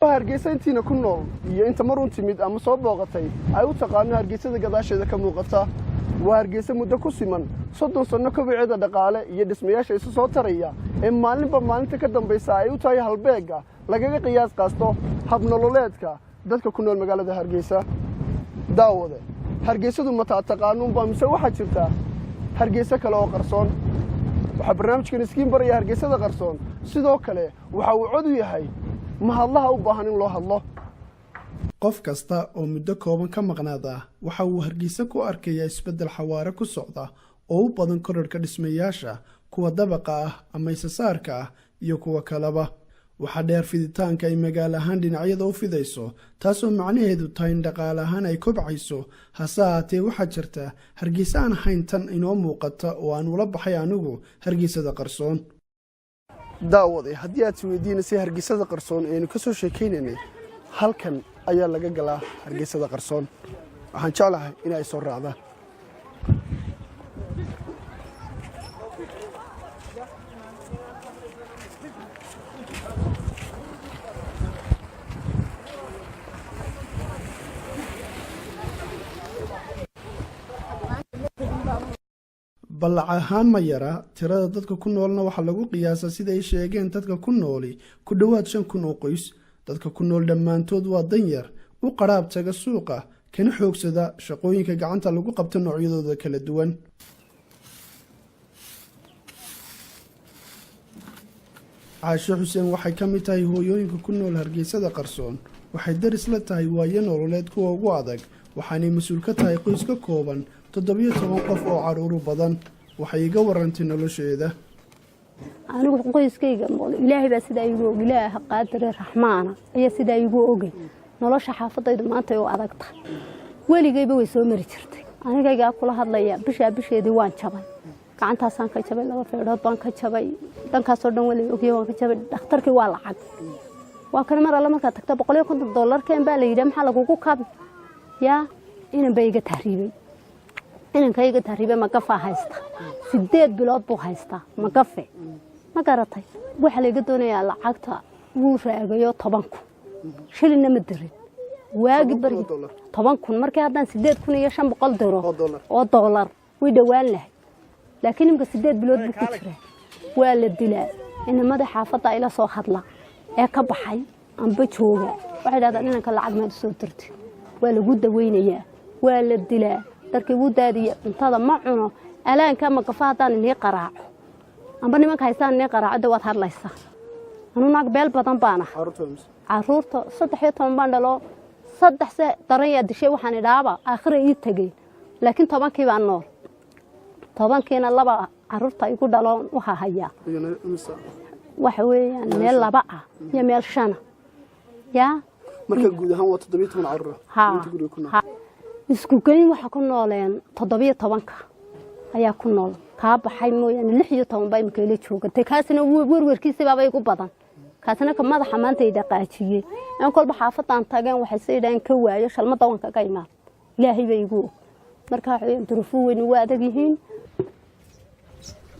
hargeysa intiina ku nool iyo inta mar timid ama soo booqatay ay u taqaano hargeysada gadaasheeda ka muuqata waa hargeysa muddo ku siman 30 sano kobaceeda dhaqaale iyo dhismayaasha isu soo taraya ee maalinba maalinta ka dambaysa ay u tahay halbeega lagaga qiyaas qaasto hab nololeedka dadka ku nool magaalada Hargeysa daawade hargeysadu ma taqaanun ba mise waxa jirta hargeysa kale oo qarsoon waxa barnaamijkan iskiin baraya hargeysada qarsoon sidoo kale waxa uu cod u yahay mahadlaha u baahan in loo hadlo qof kasta oo muddo kooban ka maqnaada waxa uu hargeysa ku arkaya isbedel xawaare ku socda oo u badan kororka dhismayaasha kuwa dabaqa ah ama isasaarka ah iyo kuwa kaleba waxa dheer fiditaanka ay magaalo ahaan dhinacyada u fidayso taasoo macnaheedu tahay in dhaqaale ahaan ay kobcayso hase ahaatee waxaa jirta hargeysa aan ahayn tan inoo muuqata oo aan ula baxay anigu hargeysada qarsoon daawade haddii aad isweydiinaysay hargeysada qarsoon eenu ka soo sheekaynanay halkan ayaa laga galaa hargeysada qarsoon waxaan jeclahay in ay soo raacdaan balac ahaan ma yara tirada dadka ku noolna waxa lagu qiyaasaa sida ay sheegeen dadka ku nooli ku dhawaad 5,000 oo qoys dadka ku nool dhammaantood waa danyar u qaraab taga suuqa kana xoogsada shaqooyinka gacanta lagu qabto noocyadooda kala duwan Caasho Xuseen waxay ka mid tahay hooyooyinka ku nool hargeysada qarsoon waxay daris la tahay waayo nololeed kuwa ugu adag waxaanay mas'uul ka tahay qoys ka kooban 17 qof oo caruur badan waxay iga warantay nolosheeda anigu qoyskayga ilaahay baa sida igu og ilaahay qaadir raxmaana ayaa sida igu ogay nolosha xaafadaydu maanta oo adag tahay waligayba way soo mari jirtay anigayga kula hadlaya bisheedii waan jabay gacantaasaan ka jabay laba feedood baan ka jabay dankaas oo dhan wali ogay waan ka jabay dhakhtarkii waa lacag waa kan mar alla marka tagta $150 keen baa la yiraahdaa maxaa lagu kaab yaa inaan bayga tahriibay inankayga tahriibay ma gafa haysta 8 bilood buu haysta ma gafe ma garatay waxa laga doonayaa lacagta wuu raagayo 10,000 shilina ma dirin waagi bari 10,000 markii haddaan 8,500 diro oo dollar way dhawaan lahay laakiin imka 8 bilood buu ku jiraa waa la dilaa in madax xaafada ila soo hadla ee ka baxay amba jooga waxa yiraahdaa inanka lacag ma soo dirtay waa lagu daweynayaa waa la dilaa darkii uu daadiye cuntada ma cuno alaanka ma gafaadaan inay qaraaco amba nimanka haystaan inay qaraaco waad hadlaysaa anu naag beel badan baana caruurta 13 baan dhalo 3 daran yaa dishay waxaan idhaaba aakhira ii tagay laakiin 10kii baan nool 10kiina laba caruurta igu dhaloon waxa haya waxa weeyaan meel laba ah iyo meel 5 yaa marka guud ahaan waa 17 caruur inta guriga ku nool isku geyn waxa ku nooleen 17 ayaa ku nool ka baxay mooyaan 16 bay markay joogtay kaasina warwarkiisa baba igu badan kaasina ka madaxa maanta ay dhaqaajiyay aan kolba xaafadaan tageen waxay saydaan ka waayo shalmada wanka ka imaan ilaahay bay igu marka waxay duruufo weyn waa adag yihiin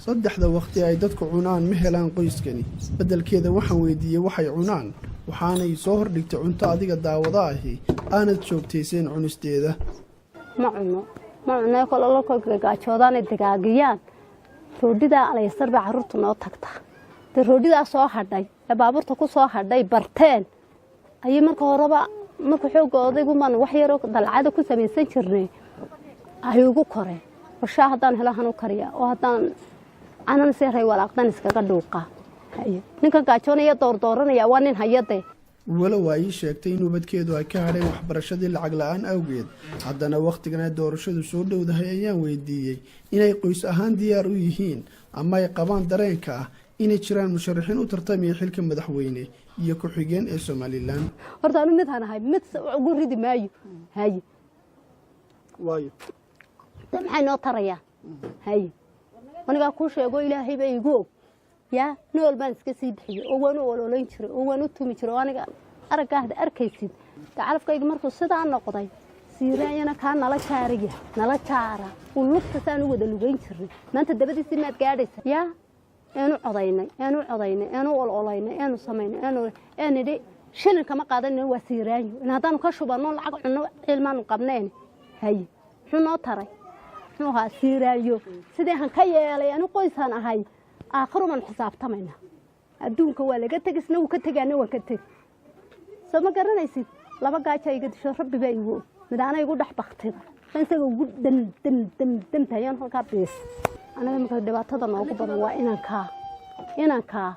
saddexda waqti ay dadku cunaan ma helaan qoyskani bedelkeeda waxaan weydiiyay waxay cunaan waxaanay soo hordhigtay cunto adiga daawada ahi aanad joogtayseen cunisteeda ma cuno kololka gaajoodaan digaagiyaan roodida alaysar ba caruurtu noo tagta roodida soo hadhay baaburta ku soo hadhay barteen ay marka horeba marka xoogooda igu man wax yar oo dalcada ku sameeysan jirnay ay ugu koreen waxa hadaan helahan u kariya oo hadaan aanan seeray walaaqdan iskaga dhuuqa ninka gaajoonaya dooranaya waa nin hayade wala way sheegtay in ubadkeedu ay ka hadhay waxbarashadii lacag la'aan awgeed haddana waqtigan ay doorashadu soo dhowdahay ayaan weydiiyay inay qoys ahaan diyaar u yihiin ama ay qabaan dareenka ah inay jiraan musharaxiin u tartamaya xilka madaxweyne iyo ku xigeen ee Soomaaliland horta anu mid hanahay mid ugu ridi maayo hay waayo maxay noo tarayaan hay aniga ku sheego ilaahay bay igu yaa nool baan iska sii bixiyay oo waan u ololayn jiray oo waan u tumi jiray aniga araggaada arkaysid tacalafkayga markuu sidaa noqday siiraayana ka nala jaara uu lugta saan u wada lugayn jiray maanta dabadiisii maad gaadhaysa yaa aanu codaynay aanu ololaynay aanu samaynay aanu shilin kama qaadanayno waa siiraayo in haddaanu ka shubano lacag cunno ilmaanu qabneen hay muxuu noo taray muxuu ahaa siiraayo sidee han ka yeelay anu qoysaan ahay aakhiru man xisaabtamayna adduunka waa laga tegisna uu ka tegaana waa ka teg soo ma garanaysid laba gaajo iga disho rabbi baa igu midaana igu dhex baktida isaga ugu dan tayaan halkaa bees anaga marka dhibaatada noogu badan waa inaan kaa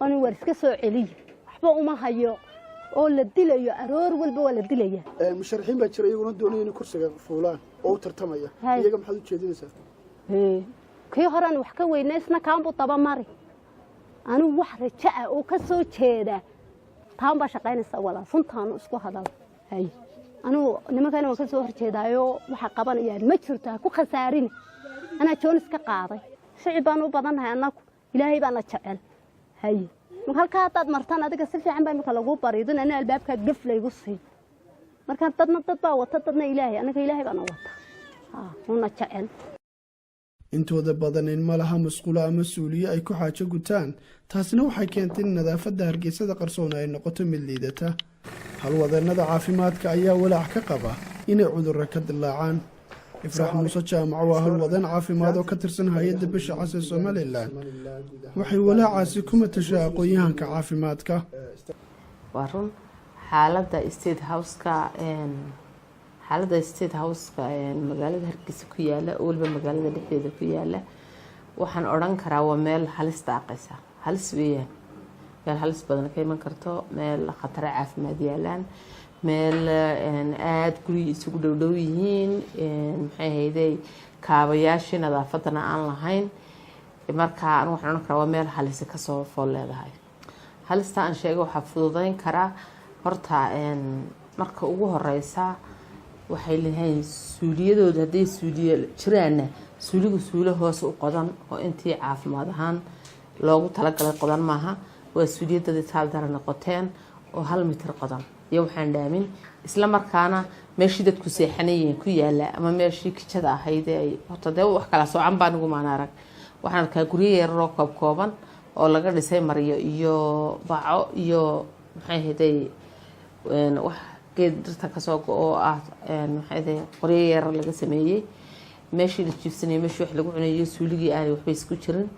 oo war iska soo celiyo waxba uma hayo oo la dilayo aroor walba waa la dilaya musharaxiin baa jira iyaguna doonayeen in kursiga fuulaan oo tartamaya iyaga maxaad u jeedinaysaa kii horaan wax ka weynaysna kaanbu daba mari anu wax raja'a oo ka soo jeeda taan ba shaqaynaysa wala suntaan isku hadal hay anu nimankan waan ka soo horjeedaayo waxa qabanayaan ma jirto ku khasaarin ana joonis ka qaaday shicibaan u badanahay anaku ilaahay baan la jecel hay halka dad martaan adiga si fiican baa marka lagu bariidin ana albaabka gaflaygu sii marka dadna dad baa wata dadna ilaahay anaga ilaahay baan wata una jecel intooda badan in malaha masquulo ama suuliye ay ku xaajo gutaan taasina waxay keentay in nadaafadda Hargeysada qarsoon ay noqoto mid liidata halwadeennada caafimaadka ayaa walaac ka qaba inay cudurro ka dilaacaan ifraax muuse jaamac waa halwadeen caafimaad oo ka tirsan hay'adda bisha cas ee Somaliland waxay walaacaasi ku matashaa aqoonyahanka caafimaadka waa run xaaladda state house-ka magaalada Hargeysa ku yaala oo waliba magaalada dhexdeeda ku yaala waxaan oran karaa waa meel halis daaqaysa halis weeyaan meel halis badan ka iman karto meel khatar caafimaad yaalaan meel aad guri isugu dhow yihiin maxay hayday kaabayaashii nadaafadana aan lahayn marka aan waxaan oran karaa waa meel halis ka soo fool leedahay halista aan sheegay waxa fududeyn karaa horta marka ugu horeysa waxay leeyahay suuliyadooda haday suuliye jiraana suuligu suulo hoos u qodan oo intii caafimaad ahaan loogu talagalay qodan maaha waa suuliyadada taaldara noqoteen oo 1 mitir qodan iyo waxaan dhaamin isla markaana meeshii dadku seexanayeen ku yaala ama meeshii kijada ahayd ay horta wax kala soocan baan ugu maanarag waxaan ka guriye yar oo kooban oo laga dhisay mariyo iyo baaco iyo maxay haday wax geed dhirta ka soo go'o maxay haday guriye yar laga sameeyay meeshii la jiifsanay meeshii wax lagu cunayo suuligii aan waxba isku jirin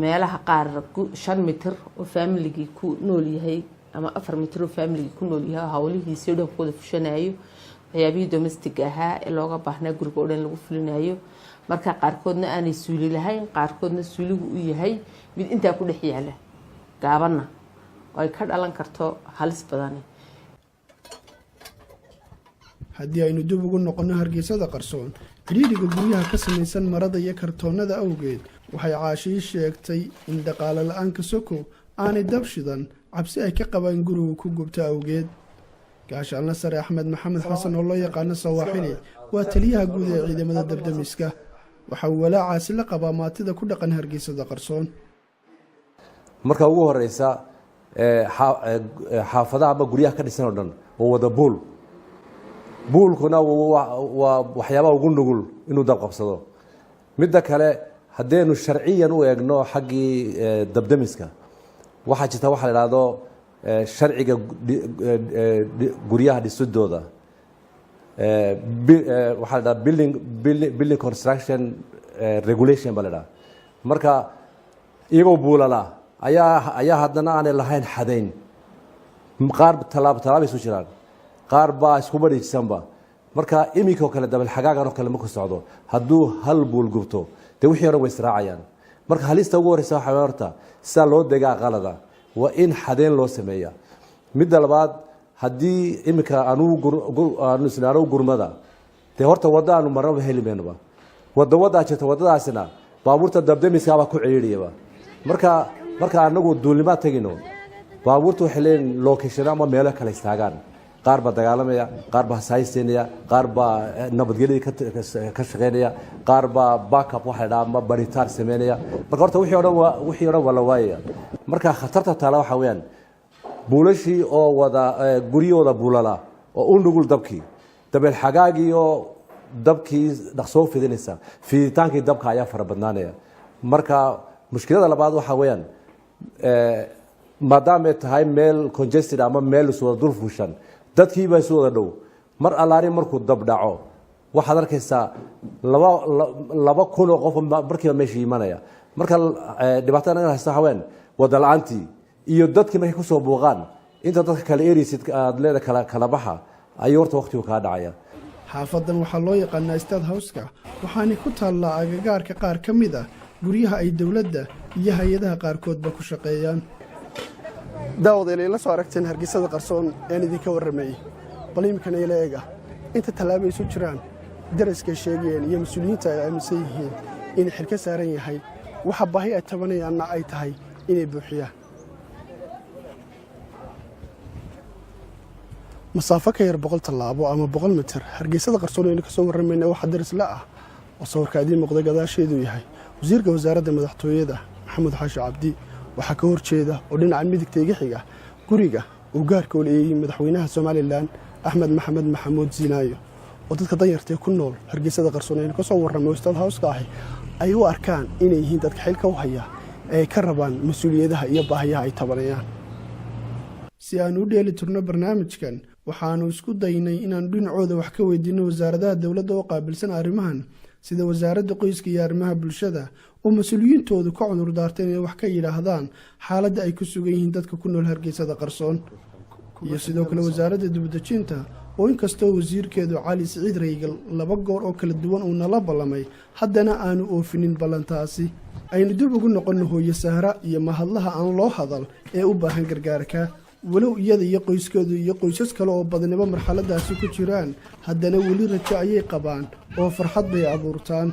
meelaha qaar 5 mitir oo family ku nool yahay ama 4 mitir oo family ku nool yahay hawlihiisa dhan ku wada fushanayo waxyaabihii domestic ahaa ee looga baahnaa guriga oo dhan lagu fulinayo marka qaarkoodna aanay suuli lahayn qaarkoodna suuligu u yahay mid inta ku dhex yaala gaabana oo ay ka dhalan karto halis badan haddii aynu dib ugu noqono Hargeysada qarsoon xiriiriga guryaha ka samaysan marada iyo kartoonada awgeed waxay caashii sheegtay in dhaqaale la'aan ka soko aanay dab shidan cabsi ay ka qabaan guriga ku gubta awgeed gaashaan sare Axmed Maxamed Xasan oo loo yaqaan Sawaaxili waa taliyaha guud ee ciidamada dabdamiska waxa uu walaacaasi la qabaa maatida ku dhaqan Hargeysada qarsoon marka ugu horeysa xaafadaha ama guryaha ka dhisan oo dhan oo wada buulkuna waa waxyaabo ugu nugul inuu dab qabsado midda kale hadeenu sharciyan u eegno xaqii dabdamiska waxa jirta waxa la yiraahdo sharciga guryaha dhisidooda waxa la building construction regulation balada marka iyagoo buulala ayaa haddana aan lahayn xadayn qaar talaab isu jiraan qaar baa isku badhiisanba marka imiko kale dabal xagaagan oo kale ma ku socdo hadduu hal buul gubto dee wixii hore way israacayaan marka halista ugu horeysa waxa horta sida loo degaa qalada waa in xadeen loo sameeyaa midda labaad haddii imika aanu gurmada dee horta wadda aanu marnaba heli meynaba wadda jirta waddadaasina baabuurta dabdamiskaaba ku ciriiriyaba marka anagu duulimaad tegino baabuurta waxay leeyihin location ama meelo kale istaagaan qaar baa dagaalamaya qaar baa saysteynaya qaar baa nabadgelyo ka shaqeynaya qaar baa backup waxa la dhahaa ama baritaan sameynaya marka horta wixii oo dhan waa la waayaya marka khatarta taala waxa weeyaan buulashii oo wada guryahooda buulala oo u nugul dabkii dabeel xagaagii oo dabkii dhaqsoo fidinaysa fiditaankii dabka ayaa fara badnaanaya marka mushkilada labaad waxa weeyaan maadaama ay tahay meel congested ama meel iswada dul fuushan dadkii baa isu wada dhow mar allaari markuu dab dhaco waxaad arkaysaa laba kun oo qof markiiba meesha imanaya marka dhibaatada naga haysta haween wada la-aantii iyo dadkii markay kusoo buuqaan inta dadka kala eraysid aad leeda kala baxa ayuu horta waqtigu kaa dhacaya xaafadan waxaa loo yaqaanaa State House-ka waxaana ku taallaa agagaarka qaar ka mid ah guryaha ay dowladda iyo hay-adaha qaarkoodba ku shaqeeyaan daawadayaal ila soo aragteen hargeysada qarsoon ee idinka warramayay bal imkana ila eega inta tallaabay isu jiraan daraska sheegayeen iyo mas'uuliyiinta ay aaminsan yihiin in xilka saaran yahay waxa baahi ay tabanayaanna ay tahay inay buuxiyaan masaafo ka yar 100 tallaabo ama 100 mitir hargeysada qarsoon ee ka soo warramayna waxa daris la ah oo sawirka idin muuqda gadaasheedu yahay wasiirka wasaaradda madaxtooyada maxamed xaashi cabdi waxa ka horjeeda oo dhinaca midigta iga xiga guriga uu gaarka u leeyahay madaxweynaha Soomaaliland Axmed Maxamed Maxamuud Zinaayo oo dadka danyarta ku nool hargeysada qarsoon ee ka soo warramay State House-ka ay u arkaan inay yihiin dadka xilka u haya ee ka rabaan mas'uuliyadaha iyo baahiyaha ay tabanayaan si aan u dheeli tirno barnaamijkan waxaanu isku daynay inaan dhinacooda wax ka weydiino wasaaradaha dawladda oo qaabilsan arrimahan sida wasaaradda qoyska iyo arrimaha bulshada oo mas'uuliyintoodu ka cudur daarteen inay wax ka yiraahdaan xaaladda ay ku sugan yihiin dadka ku nool hargeysada qarsoon iyo sidoo kale wasaaradda dibadejinta oo inkastoo wasiirkeedu Cali Siciid Raygal 2 goor oo kala duwan uu nala ballamay haddana aanu oofinin ballantaasi aynu dib ugu noqono hooyo Sahra iyo mahadlaha aan loo hadal ee u baahan gargaarka walow iyada iyo qoyskeedu iyo qoysas kale oo badanaba marxaladaasi ku jiraan haddana weli rajo ayay qabaan oo farxad bay abuurtaan